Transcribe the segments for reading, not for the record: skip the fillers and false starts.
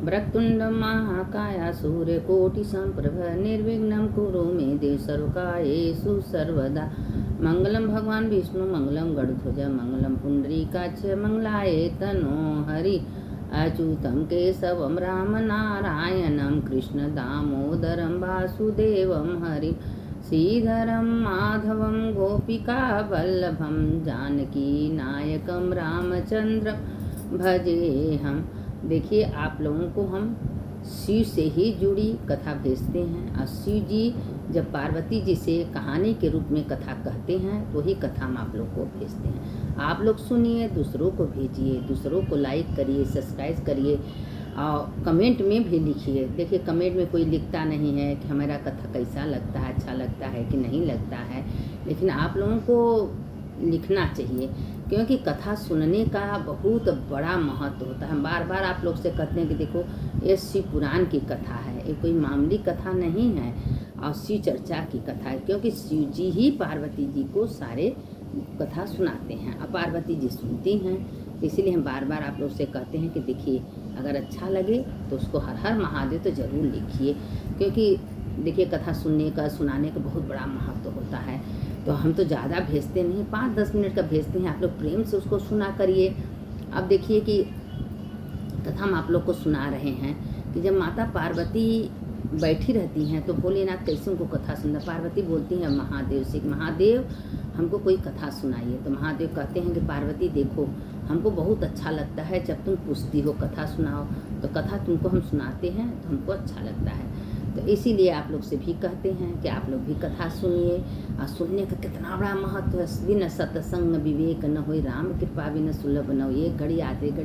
वक्रतुंड महाकाय सूर्यकोटि संप्रभ निर्विघ्नं कुरु मे देव सर्वकार्येषु सर्वदा। मंगलम भगवान विष्णु मंगलम गरुड़ध्वज मंगलम पुंडरीकाक्ष मंगलाय तनो हरि। अच्युतं केशवं राम नारायणं कृष्ण दामोदरं वासुदेवं हरिं। श्रीधरं माधवं गोपिका वल्लभं जानकी नायकं रामचंद्रं भजेहम। देखिए, आप लोगों को हम शिव से ही जुड़ी कथा भेजते हैं और शिव जी जब पार्वती जी से कहानी के रूप में कथा कहते हैं तो ही कथा हम आप लोग को भेजते हैं। आप लोग सुनिए, दूसरों को भेजिए, दूसरों को लाइक करिए, सब्सक्राइब करिए और कमेंट में भी लिखिए। देखिए, कमेंट में कोई लिखता नहीं है कि हमारा कथा कैसा लगता है, अच्छा लगता है कि नहीं लगता है, लेकिन आप लोगों को लिखना चाहिए क्योंकि कथा सुनने का बहुत बड़ा महत्व होता है। हम बार बार आप लोग से कहते हैं कि देखो, ये शिव पुराण की कथा है, ये कोई मामूली कथा नहीं है और शिव चर्चा की कथा है, क्योंकि शिव जी ही पार्वती जी को सारे कथा सुनाते हैं और पार्वती जी सुनती हैं। इसीलिए हम बार बार आप लोग से कहते हैं कि देखिए, अगर अच्छा लगे तो उसको हर हर महादेव तो ज़रूर लिखिए, क्योंकि देखिए कथा सुनने का, सुनाने का बहुत बड़ा महत्व होता है। तो हम तो ज़्यादा भेजते नहीं, 5-10 मिनट का भेजते हैं, आप लोग प्रेम से उसको सुना करिए। अब देखिए कि कथा हम आप लोग को सुना रहे हैं कि जब माता पार्वती बैठी रहती हैं तो भोलेनाथ कैसे उनको कथा सुनना। पार्वती बोलती हैं महादेव से, महादेव हमको कोई कथा सुनाइए। तो महादेव कहते हैं कि पार्वती देखो, हमको बहुत अच्छा लगता है जब तुम पूछती हो कथा सुनाओ, तो कथा तुमको हम सुनाते हैं तो हमको अच्छा लगता है। तो इसीलिए आप लोग से भी कहते हैं कि आप लोग भी कथा सुनिए। और सुनने का कितना बड़ा महत्व है। बिन सत्संग विवेक न होई, राम कृपा बिन सुलभ न होई। एक घड़ी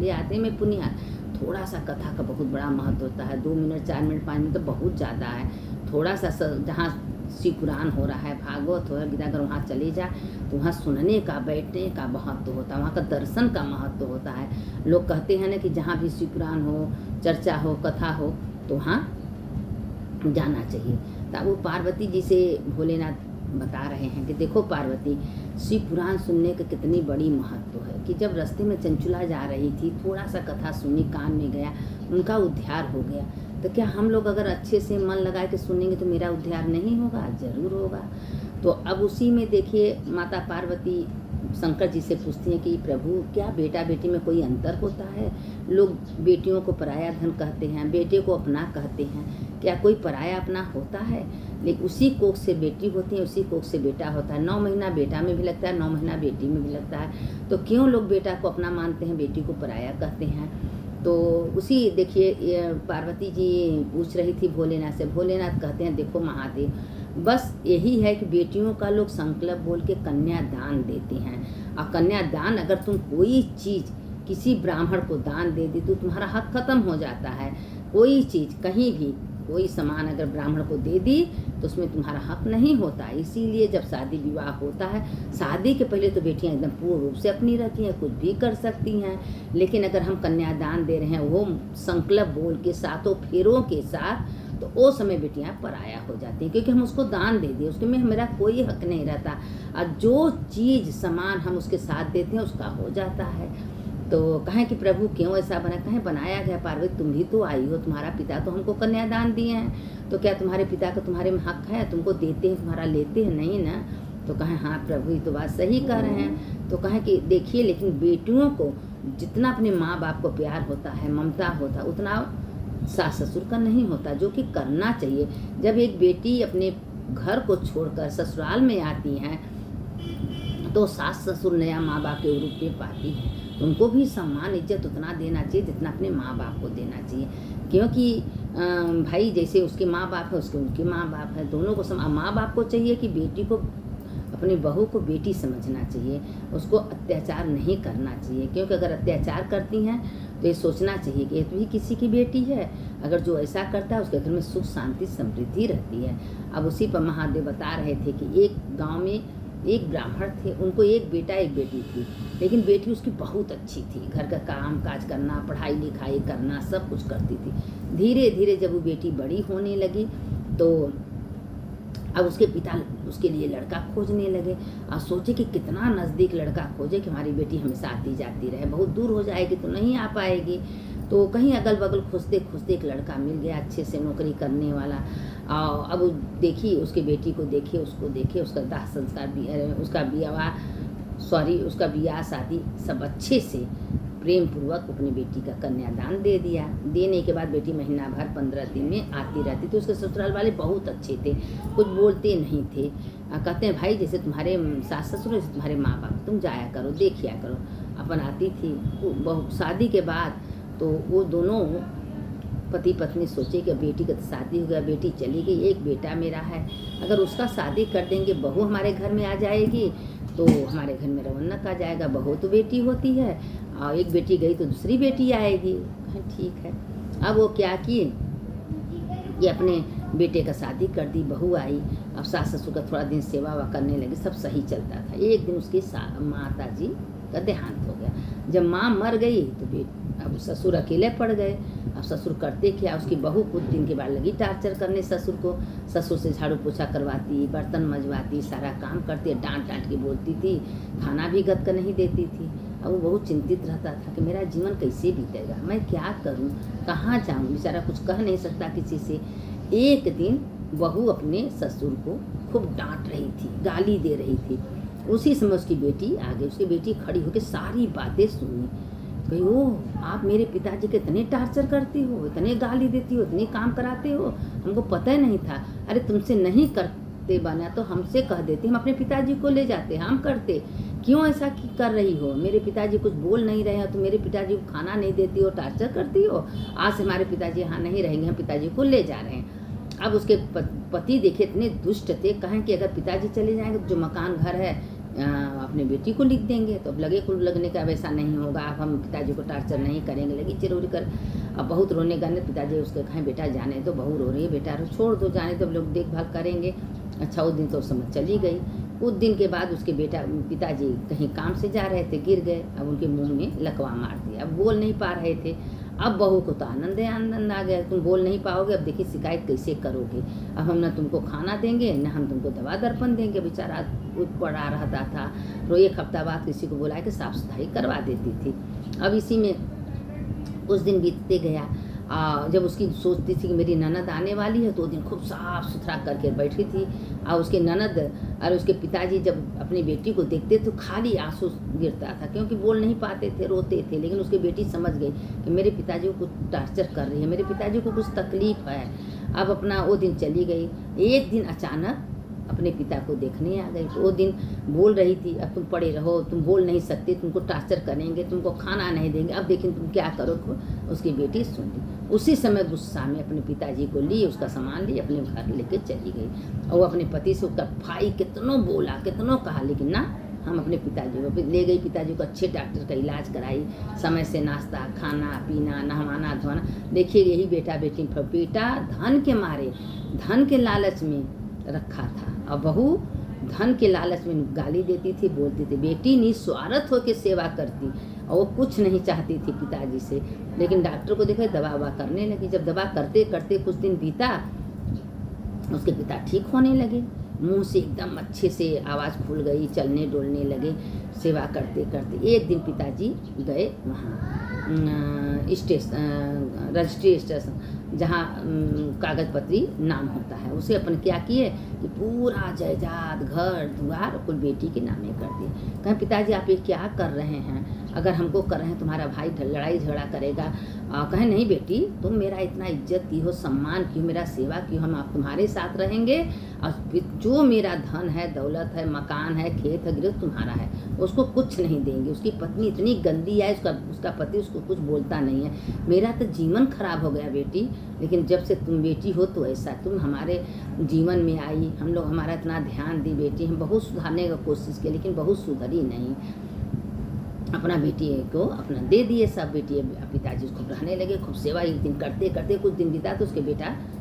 आते में पुण्य। थोड़ा सा कथा का बहुत बड़ा महत्व होता है। 2 मिनट, 4 मिनट, 5 मिनट तो बहुत ज़्यादा है। थोड़ा सा जहाँ शिव पुराण हो रहा है, भागवत हो रहा है, गीता, अगर वहाँ चले जाए तो वहाँ सुनने का, बैठने का महत्व होता है, वहाँ का दर्शन का महत्व होता है। लोग कहते हैं ना कि जहाँ भी शिव पुराण हो, चर्चा हो, कथा हो तो वहाँ जाना चाहिए। तब वो पार्वती जी से भोलेनाथ बता रहे हैं कि देखो पार्वती, शिव पुराण सुनने का कितनी बड़ी महत्व है कि जब रास्ते में चंचुला जा रही थी, थोड़ा सा कथा सुनी, कान में गया, उनका उद्धार हो गया। तो क्या हम लोग अगर अच्छे से मन लगा के सुनेंगे तो मेरा उद्धार नहीं होगा? जरूर होगा। तो अब उसी में देखिए, माता पार्वती शंकर जी से पूछती हैं कि प्रभु, क्या बेटा बेटी में कोई अंतर होता है? लोग बेटियों को पराया धन कहते हैं, बेटे को अपना कहते हैं, क्या कोई पराया अपना होता है? लेकिन उसी कोख से बेटी होती है, उसी कोख से बेटा होता है। 9 महीना बेटा में भी लगता है, 9 महीना बेटी में भी लगता है। तो क्यों लोग बेटा को अपना मानते हैं, बेटी को पराया कहते हैं? तो उसी देखिए, पार्वती जी पूछ रही थी भोलेनाथ से। भोलेनाथ कहते हैं देखो महादेव, बस यही है कि बेटियों का लोग संकल्प बोल के कन्यादान देते हैं। और कन्यादान अगर तुम कोई चीज़ किसी ब्राह्मण को दान दे दी तो तुम्हारा हक खत्म हो जाता है। कोई चीज़ कहीं भी, कोई सामान अगर ब्राह्मण को दे दी तो उसमें तुम्हारा हक नहीं होता। इसीलिए जब शादी विवाह होता है, शादी के पहले तो बेटियां एकदम पूर्ण रूप से अपनी रहती हैं, कुछ भी कर सकती हैं। लेकिन अगर हम कन्यादान दे रहे हैं वो संकल्प बोल के, 7 फेरों के साथ, तो वो समय बेटियां पराया हो जाती हैं, क्योंकि हम उसको दान दे दिए, उसके में मेरा कोई हक नहीं रहता। और जो चीज़ सामान हम उसके साथ देते हैं उसका हो जाता है। तो कहें कि प्रभु क्यों ऐसा बना? कहें बनाया गया, पार्वती तुम भी तो आई हो, तुम्हारा पिता तो हमको कन्यादान दिए हैं, तो क्या तुम्हारे पिता का तुम्हारे में हक है? तुमको देते हैं, तुम्हारा लेते हैं नहीं ना? तो कहें हाँ प्रभु, ये तो बात सही कह रहे हैं। तो कहें कि देखिए, लेकिन बेटियों को जितना अपने माँ बाप को प्यार होता है, ममता होता है, उतना सास ससुर का नहीं होता, जो कि करना चाहिए। जब एक बेटी अपने घर को छोड़कर ससुराल में आती है तो सास ससुर नया माँ बाप के रूप में पाती है, तो उनको भी सम्मान इज्जत उतना देना चाहिए जितना अपने माँ बाप को देना चाहिए। क्योंकि भाई जैसे उसके माँ बाप है, उसके उनके माँ बाप है, दोनों को माँ बाप को चाहिए कि बेटी को, अपनी बहू को बेटी समझना चाहिए, उसको अत्याचार नहीं करना चाहिए। क्योंकि अगर अत्याचार करती हैं तो ये सोचना चाहिए कि ये तो भी किसी की बेटी है। अगर जो ऐसा करता है उसके घर में सुख शांति समृद्धि रहती है। अब उसी पर महादेव बता रहे थे कि एक गांव में एक ब्राह्मण थे, उनको एक बेटा एक बेटी थी, लेकिन बेटी उसकी बहुत अच्छी थी, घर का काम काज करना, पढ़ाई लिखाई करना, सब कुछ करती थी। धीरे धीरे जब वो बेटी बड़ी होने लगी तो अब उसके पिता उसके लिए लड़का खोजने लगे और सोचे कि कितना नज़दीक लड़का खोजे कि हमारी बेटी हमेशा आती जाती रहे, बहुत दूर हो जाएगी तो नहीं आ पाएगी। तो कहीं अगल बगल खोजते खोजते एक लड़का मिल गया अच्छे से नौकरी करने वाला। अब देखिए उसकी बेटी को देखे, उसको देखे, उसका दाह संस्कार भी, उसका ब्याह शादी सब अच्छे से प्रेम पूर्वक अपनी बेटी का कन्यादान दे दिया। देने के बाद बेटी महीना भर 15 दिन में आती रहती थी। उसके ससुराल वाले बहुत अच्छे थे, कुछ बोलते नहीं थे। कहते हैं भाई जैसे तुम्हारे सास ससुर जैसे तुम्हारे माँ बाप, तुम जाया करो देखिया करो। अपन आती थी। शादी के बाद तो वो दोनों पति पत्नी सोचे कि बेटी का तो शादी हो गया, बेटी चली गई, एक बेटा मेरा है, अगर उसका शादी कर देंगे बहू हमारे घर में आ जाएगी तो हमारे घर में रौनक आ जाएगा। बहू तो बेटी होती है और एक बेटी गई तो दूसरी बेटी आएगी। ठीक है। अब वो क्या किए, ये अपने बेटे का शादी कर दी, बहू आई। अब सास ससुर का थोड़ा दिन सेवा वा करने लगे, सब सही चलता था। एक दिन उसकी माता जी का देहांत हो गया। जब माँ मर गई तो अब ससुर अकेले पड़ गए। अब ससुर करते क्या, उसकी बहू कुछ दिन के बाद लगी टार्चर करने ससुर को। ससुर से झाड़ू पोछा करवाती, बर्तन मजवाती, सारा काम करती, डांट डांट के बोलती थी, खाना भी गद कर नहीं देती थी। अब वो बहुत चिंतित रहता था कि मेरा जीवन कैसे बीतेगा, मैं क्या करूं, कहाँ जाऊं, बेचारा कुछ कह नहीं सकता किसी से। एक दिन बहू अपने ससुर को खूब डांट रही थी, गाली दे रही थी। उसी समय उसकी बेटी आ गई। उसकी बेटी खड़ी होकर सारी बातें सुनी। कही ओह आप मेरे पिताजी के इतने टार्चर करती हो, इतने गाली देती हो, इतने काम कराते हो, हमको पता ही नहीं था। अरे तुमसे नहीं करते बना तो हमसे कह देते, हम अपने पिताजी को ले जाते, हम करते। क्यों ऐसा कर रही हो, मेरे पिताजी कुछ बोल नहीं रहे हैं तो मेरे पिताजी को खाना नहीं देती हो, टार्चर करती हो। आज से हमारे पिताजी यहाँ नहीं रहेंगे, हम पिताजी को ले जा रहे हैं। अब उसके पति देखे इतने दुष्ट थे, कहें कि अगर पिताजी चले जाएंगे तो जो मकान घर है अपने बेटी को लिख देंगे। तो अब लगे कुल लगने का वैसा नहीं होगा, अब हम पिताजी को टार्चर नहीं करेंगे। लगी चिरौरी कर। अब बहुत रोने गाने, पिताजी उसके कहें बेटा जाने दो, बहू रो रही है, बेटा छोड़ दो जाने दो, अब लोग देखभाल करेंगे। अच्छा उस दिन तो समझ चली गई। कुछ दिन के बाद उसके पिताजी कहीं काम से जा रहे थे, गिर गए। अब उनके मुंह में लकवा मार दिया, अब बोल नहीं पा रहे थे। अब बहू को तो आनंद आ गया, तुम बोल नहीं पाओगे, अब देखिए शिकायत कैसे करोगे, अब हम ना तुमको खाना देंगे ना हम तुमको दवा दर्पण देंगे। बेचारा पड़ा रहता था। तो एक हफ्ता बाद किसी को बुला के साफ सफाई करवा देती थी। अब इसी में उस दिन बीतते गया। जब उसकी सोचती थी कि मेरी ननद आने वाली है तो वो दिन खूब साफ सुथरा करके बैठी थी। और उसके ननद और उसके पिताजी जब अपनी बेटी को देखते तो खाली आंसू गिरता था, क्योंकि बोल नहीं पाते थे, रोते थे। लेकिन उसकी बेटी समझ गई कि मेरे पिताजी को कुछ टार्चर कर रही है, मेरे पिताजी को कुछ तकलीफ है। अब अपना वो दिन चली गई। एक दिन अचानक अपने पिता को देखने आ गई। तो वो दिन बोल रही थी अब तुम पड़े रहो, तुम बोल नहीं सकते, तुमको टार्चर करेंगे, तुमको खाना नहीं देंगे, अब देखिए तुम क्या करो। उसकी बेटी सुन ली। उसी समय गुस्सा में अपने पिताजी को ली, उसका सामान ली, अपने घर लेके चली गई। और वो अपने पति से उसका भाई कितनों बोला, कितनों कहा, लेकिन ना, हम अपने पिताजी को ले गई। पिताजी को अच्छे डॉक्टर का इलाज कराई, समय से नाश्ता खाना पीना, नहवाना धोना। देखिए यही बेटा बेटी, बेटा धन के मारे, धन के लालच में रखा था, और बहू धन के लालच में गाली देती थी, बोलती थी। बेटी निस्वार्थ होकर सेवा करती और वो कुछ नहीं चाहती थी पिताजी से। लेकिन डॉक्टर को देखा, दवा ववा करने लगी। जब दवा करते करते कुछ दिन बीता, उसके पिता ठीक होने लगे, मुंह से एकदम अच्छे से आवाज़ खुल गई, चलने डोलने लगे। सेवा करते करते एक दिन पिताजी गए वहाँ रजिस्ट्री स्टेशन, जहाँ कागज पत्री नाम होता है, उसे अपन क्या किए कि पूरा जायदाद घर द्वार कुल बेटी के नामे कर दिए। कहें पिताजी आप ये क्या कर रहे हैं, अगर हमको कर रहे हैं तुम्हारा भाई लड़ाई झगड़ा करेगा। कहें नहीं बेटी, तुम मेरा इतना इज्जत की हो, सम्मान की हो, मेरा सेवा की हो, हम आप तुम्हारे साथ रहेंगे। और जो मेरा धन है, दौलत है, मकान है, खेत है, गृह तुम्हारा है, उसको कुछ नहीं देंगे। उसकी पत्नी इतनी गंदी है, उसका पति उसको कुछ बोलता नहीं है। मेरा तो जीवन खराब हो गया बेटी, लेकिन जब से तुम बेटी हो तो ऐसा तुम हमारे जीवन में आई, हम लोग हमारा इतना ध्यान दी बेटी, हम बहुत सुधारने का कोशिश की, लेकिन बहुत सुधरी नहीं। अपना बेटी को अपना दे दिए सब। बेटी पिताजी उसको रहने लगे, खूब सेवा। एक दिन करते करते कुछ दिन बीता तो उसके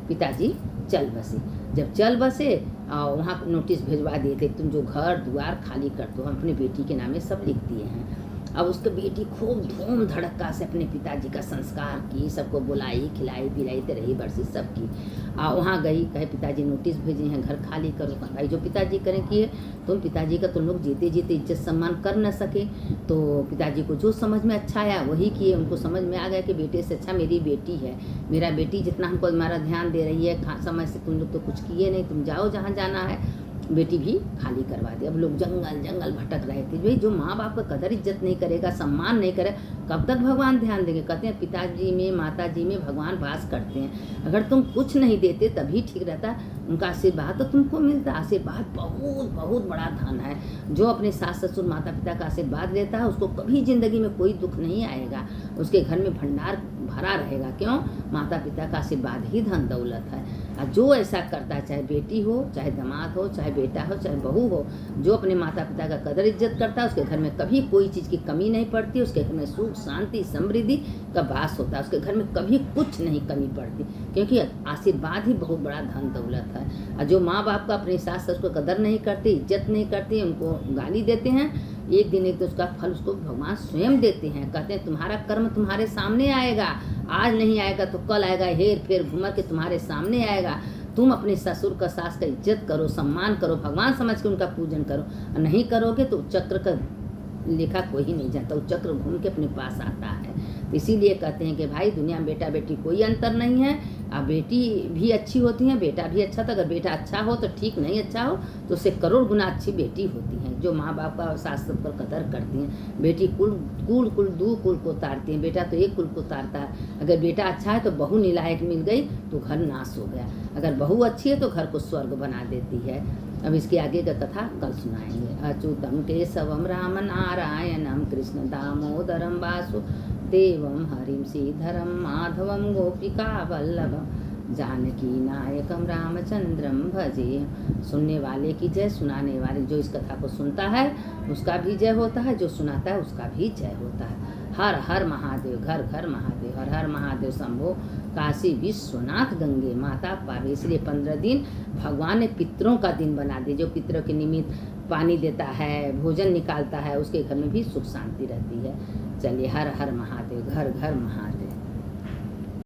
पिताजी चल बसे। जब चल बसे वहाँ नोटिस भिजवा दिए थे, तुम जो घर द्वार खाली कर दो, हम अपनी बेटी के नामे सब लिख दिए हैं। अब उसकी बेटी खूब धूम धड़क्का से अपने पिताजी का संस्कार की, सबको बुलाई खिलाई पिलाई रही बरसी सब की। वहाँ गई, कहे पिताजी नोटिस भेजे हैं घर खाली करो। भाई जो पिताजी करें किए, तुम पिताजी का तुम लोग जीते जीते इज्जत सम्मान कर न सके, तो पिताजी को जो समझ में अच्छा आया वही किए। उनको समझ में आ गया कि बेटे से अच्छा मेरी बेटी है, मेरा बेटी जितना हमको हमारा ध्यान दे रही है, समय से तुम लोग तो कुछ किए नहीं, तुम जाओ जहाँ जाना है। बेटी भी खाली करवा दी। अब लोग जंगल जंगल भटक रहे थे। भाई जो माँ बाप का कदर इज्जत नहीं करेगा, सम्मान नहीं करे, कब तक भगवान ध्यान देंगे। कहते हैं पिताजी में माता जी में भगवान वास करते हैं। अगर तुम कुछ नहीं देते तभी ठीक रहता, उनका आशीर्वाद तो तुमको मिलता। आशीर्वाद बहुत बहुत बड़ा धन है। जो अपने सास ससुर माता पिता का आशीर्वाद लेता है उसको कभी जिंदगी में कोई दुख नहीं आएगा, उसके घर में भंडार भरा रहेगा। क्यों? माता पिता का आशीर्वाद ही धन दौलत है। और जो ऐसा करता है, चाहे बेटी हो, चाहे दामाद हो, चाहे बेटा हो, चाहे बहू हो, जो अपने माता पिता का कदर इज्जत करता है उसके घर में कभी कोई चीज़ की कमी नहीं पड़ती। उसके घर में सुख शांति समृद्धि का वास होता है। उसके घर में कभी कुछ नहीं कमी पड़ती, क्योंकि आशीर्वाद ही बहुत बड़ा धन दौलत है। और जो माँ बाप का अपने सास ससुर को कदर नहीं करते, इज्जत नहीं करते, उनको गाली देते हैं, एक दिन एक तो उसका फल उसको भगवान स्वयं देते हैं। कहते हैं तुम्हारा कर्म तुम्हारे सामने आएगा, आज नहीं आएगा तो कल आएगा, हेर फेर घुमर के तुम्हारे सामने आएगा। तुम अपने ससुर का सास का इज्जत करो, सम्मान करो, भगवान समझ के उनका पूजन करो। और नहीं करोगे तो चक्र का लेखा कोई ही नहीं जानता, वो चक्र घूम के अपने पास आता है। तो इसीलिए कहते हैं कि भाई दुनिया में बेटा बेटी कोई अंतर नहीं है। अब बेटी भी अच्छी होती है, बेटा भी अच्छा था। अगर बेटा अच्छा हो तो ठीक, नहीं अच्छा हो तो उससे करोड़ गुना अच्छी बेटी होती हैं, जो माँ बाप का सास ससुर पर कदर करती हैं। बेटी कुल दो कुल को तारती हैं, बेटा तो एक कुल को तारता है। अगर बेटा अच्छा है तो बहू निलायक मिल गई तो घर नाश हो गया, अगर बहू अच्छी है तो घर को स्वर्ग बना देती है। अब इसके आगे का कथा कल सुनाएंगे। अच्युतम केशवम राम नारायणम कृष्ण दामोदरम वासुदेवम हरिम श्रीधरम माधवम गोपिका वल्लभम जानकी नायकम रामचंद्रम भजे। सुनने वाले की जय, सुनाने वाले जो इस कथा को सुनता है उसका भी जय होता है, जो सुनाता है उसका भी जय होता है। हर हर महादेव, घर घर महादेव, हर हर महादेव शंभो, काशी विश्वनाथ गंगे माता पार्वती। इसलिए 15 दिन भगवान ने पितरों का दिन बना दिया। जो पितरों के निमित्त पानी देता है, भोजन निकालता है, उसके घर में भी सुख शांति रहती है। चलिए हर हर महादेव, घर घर महादेव।